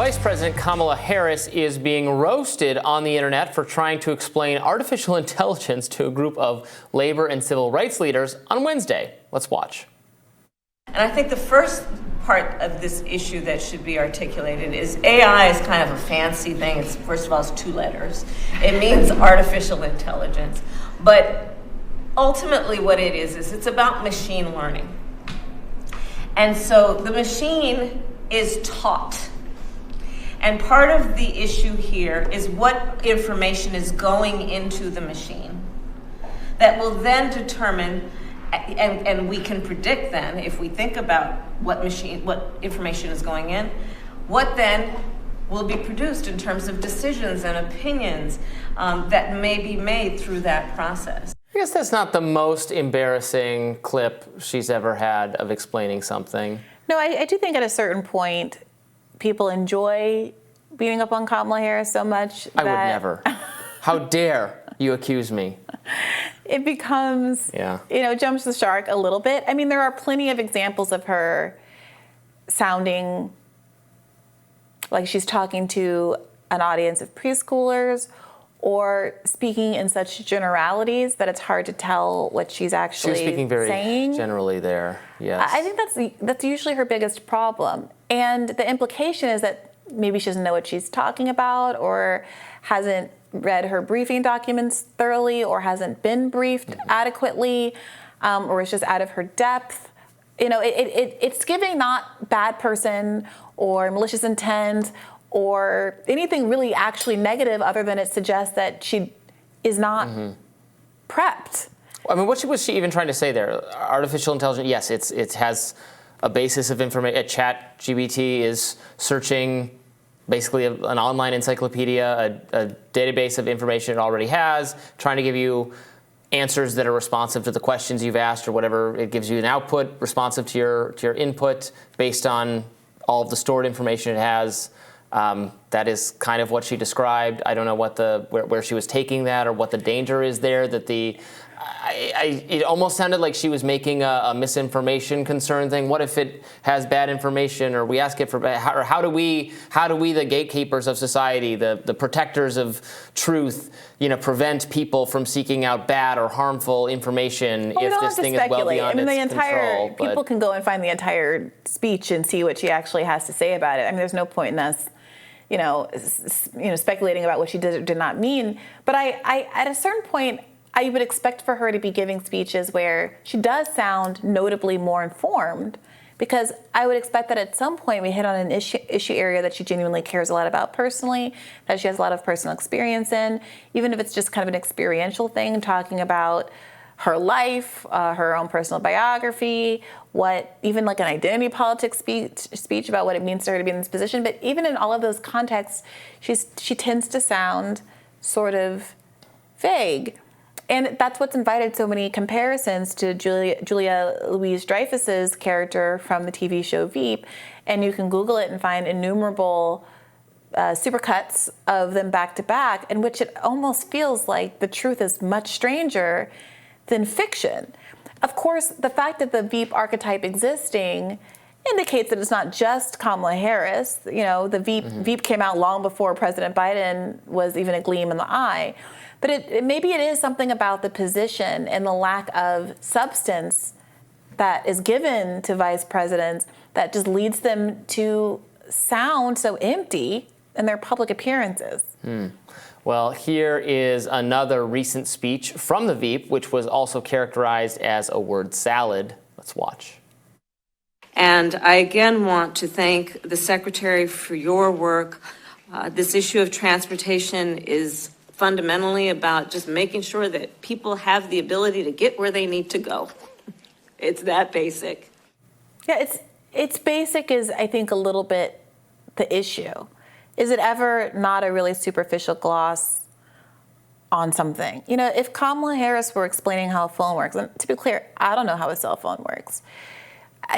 Vice President Kamala Harris is being roasted on the internet for trying to explain artificial intelligence to a group of labor and civil rights leaders on Wednesday. Let's watch. And I think the first part of this issue that should be articulated is AI is kind of a fancy thing. It's, first of all, it's 2 letters. It means artificial intelligence. But ultimately what it is it's about machine learning. And so the machine is taught. And part of the issue here is what information is going into the machine that will then determine, and we can predict then, if we think about what information is going in, what then will be produced in terms of decisions and opinions that may be made through that process. I guess that's not the most embarrassing clip she's ever had of explaining something. No, I do think at a certain point, people enjoy beating up on Kamala Harris so much that... I would never. How dare you accuse me? It becomes, jumps the shark a little bit. I mean, there are plenty of examples of her sounding like she's talking to an audience of preschoolers or speaking in such generalities that it's hard to tell what she's actually saying. She was speaking very generally there, yes. I think that's usually her biggest problem. And the implication is that maybe she doesn't know what she's talking about or hasn't read her briefing documents thoroughly or hasn't been briefed adequately or is just out of her depth. You know, it's giving not bad person or malicious intent or anything really actually negative other than it suggests that she is not prepped. I mean, what was she even trying to say there? Artificial intelligence, yes, it has a basis of information. ChatGPT is searching basically an online encyclopedia, a database of information it already has, trying to give you answers that are responsive to the questions you've asked or whatever. It gives you an output responsive to your input based on all of the stored information it has. That is kind of what she described. I don't know what where she was taking that or what the danger is there. That it almost sounded like she was making a misinformation concern thing. What if it has bad information, or we ask it for, or how do we, the gatekeepers of society, the protectors of truth, prevent people from seeking out bad or harmful information if this thing is well beyond its control? People can go and find the entire speech and see what she actually has to say about it. I mean, there's no point in us, speculating about what she did or did not mean. But I at a certain point, I would expect for her to be giving speeches where she does sound notably more informed, because I would expect that at some point we hit on an issue area that she genuinely cares a lot about personally, that she has a lot of personal experience in, even if it's just kind of an experiential thing, talking about her life, her own personal biography, even like an identity politics speech about what it means to her to be in this position. But even in all of those contexts, she tends to sound sort of vague. And that's what's invited so many comparisons to Julia Louis-Dreyfus's character from the TV show Veep. And you can Google it and find innumerable supercuts of them back to back, in which it almost feels like the truth is much stranger than fiction. Of course, the fact that the Veep archetype existing indicates that it's not just Kamala Harris. The Veep came out long before President Biden was even a gleam in the eye. But maybe it is something about the position and the lack of substance that is given to vice presidents that just leads them to sound so empty in their public appearances. Well, here is another recent speech from the Veep, which was also characterized as a word salad. Let's watch. And I again want to thank the Secretary for your work. This issue of transportation is fundamentally about just making sure that people have the ability to get where they need to go. It's that basic. Yeah, it's basic is, I think, a little bit the issue. Is it ever not a really superficial gloss on something? If Kamala Harris were explaining how a phone works, and to be clear, I don't know how a cell phone works.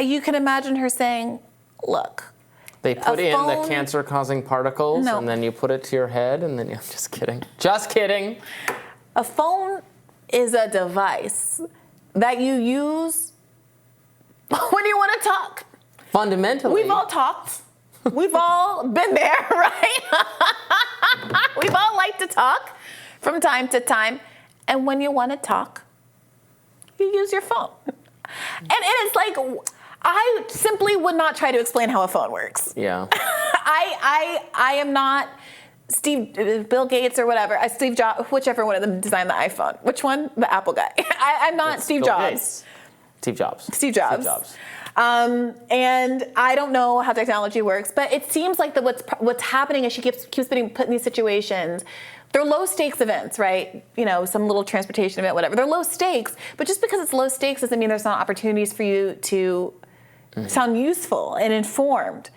You can imagine her saying, look, they put in the cancer-causing particles, and then you put it to your head, and then I'm just kidding. Just kidding. A phone is a device that you use when you want to talk. Fundamentally. We've all talked. We've all been there, right? We've all liked to talk from time to time. And when you want to talk, you use your phone. And it is like, I simply would not try to explain how a phone works. Yeah. I am not Bill Gates or whatever, Steve Jobs, whichever one of them designed the iPhone. Which one? The Apple guy. I'm not Steve Jobs. Steve Jobs. Steve Jobs. And I don't know how technology works, but it seems like what's happening is she keeps being put in these situations. They're low stakes events, right? You know, some little transportation event, whatever. They're low stakes, but just because it's low stakes doesn't mean there's not opportunities for you to sound useful and informed.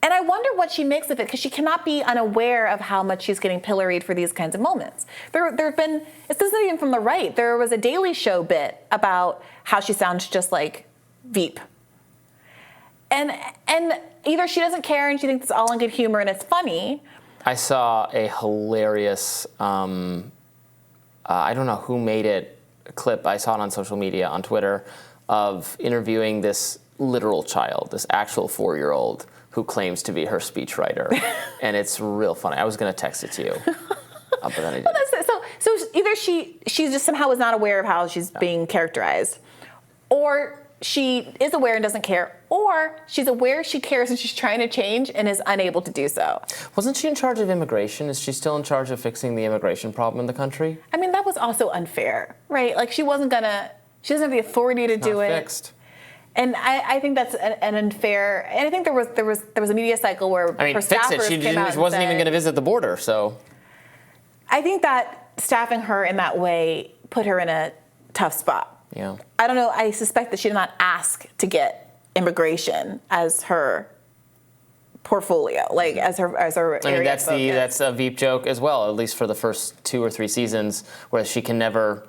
And I wonder what she makes of it, because she cannot be unaware of how much she's getting pilloried for these kinds of moments. There have been, this isn't even from the right, there was a Daily Show bit about how she sounds just like Veep. And either she doesn't care and she thinks it's all in good humor and it's funny. I saw a hilarious, I don't know who made it, a clip, I saw it on social media, on Twitter, of interviewing this literal child, this actual 4-year-old who claims to be her speechwriter. And it's real funny. I was going to text it to you, but then I didn't. Well, so either she just somehow is not aware of how she's being characterized, or she is aware and doesn't care, or she's aware she cares and she's trying to change and is unable to do so. Wasn't she in charge of immigration? Is she still in charge of fixing the immigration problem in the country? I mean, that was also unfair, right? Like, she doesn't have the authority to do it. Fixed. And I think that's an unfair. And I think there was a media cycle where her fix staffers it. She came out and wasn't said, even going to visit the border. So I think that staffing her in that way put her in a tough spot. Yeah. I don't know. I suspect that she did not ask to get immigration as her portfolio, like as her area of focus. That's a Veep joke as well, at least for the first 2 or 3 seasons, where she can never.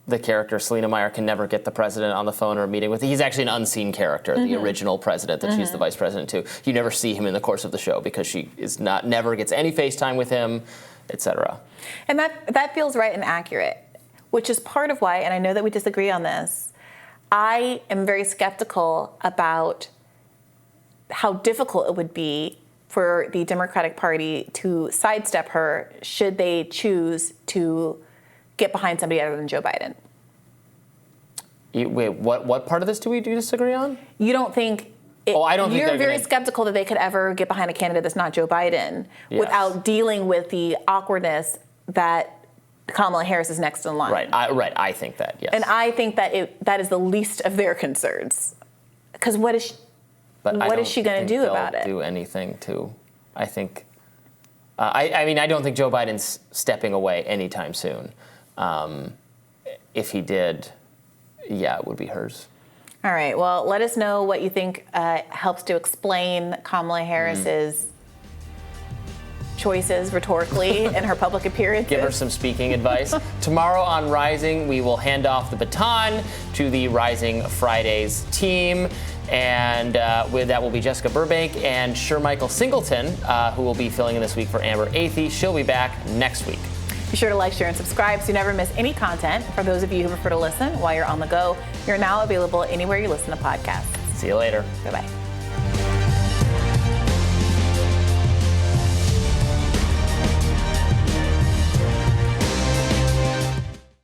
The character, Selena Meyer, can never get the president on the phone or a meeting with. He's actually an unseen character, the original president that she's the vice president to. You never see him in the course of the show because she never gets any FaceTime with him, etc. And that feels right and accurate, which is part of why, and I know that we disagree on this, I am very skeptical about how difficult it would be for the Democratic Party to sidestep her should they choose to get behind somebody other than Joe Biden. Wait, what part of this do we disagree on? You don't think... I don't think you're very skeptical that they could ever get behind a candidate that's not Joe Biden without dealing with the awkwardness that Kamala Harris is next in line. Right. I think that, yes. And I think that that is the least of their concerns. Because what is she going to do about it? Do anything to, I think... I don't think Joe Biden's stepping away anytime soon. If he did, it would be hers. All right. Well, let us know what you think helps to explain Kamala Harris's choices rhetorically in her public appearances. Give her some speaking advice. Tomorrow on Rising, we will hand off the baton to the Rising Fridays team. And that will be Jessica Burbank and Shermichael Singleton, who will be filling in this week for Amber Athey. She'll be back next week. Be sure to like, share, and subscribe so you never miss any content. For those of you who prefer to listen while you're on the go, you're now available anywhere you listen to podcasts. See you later. Bye-bye.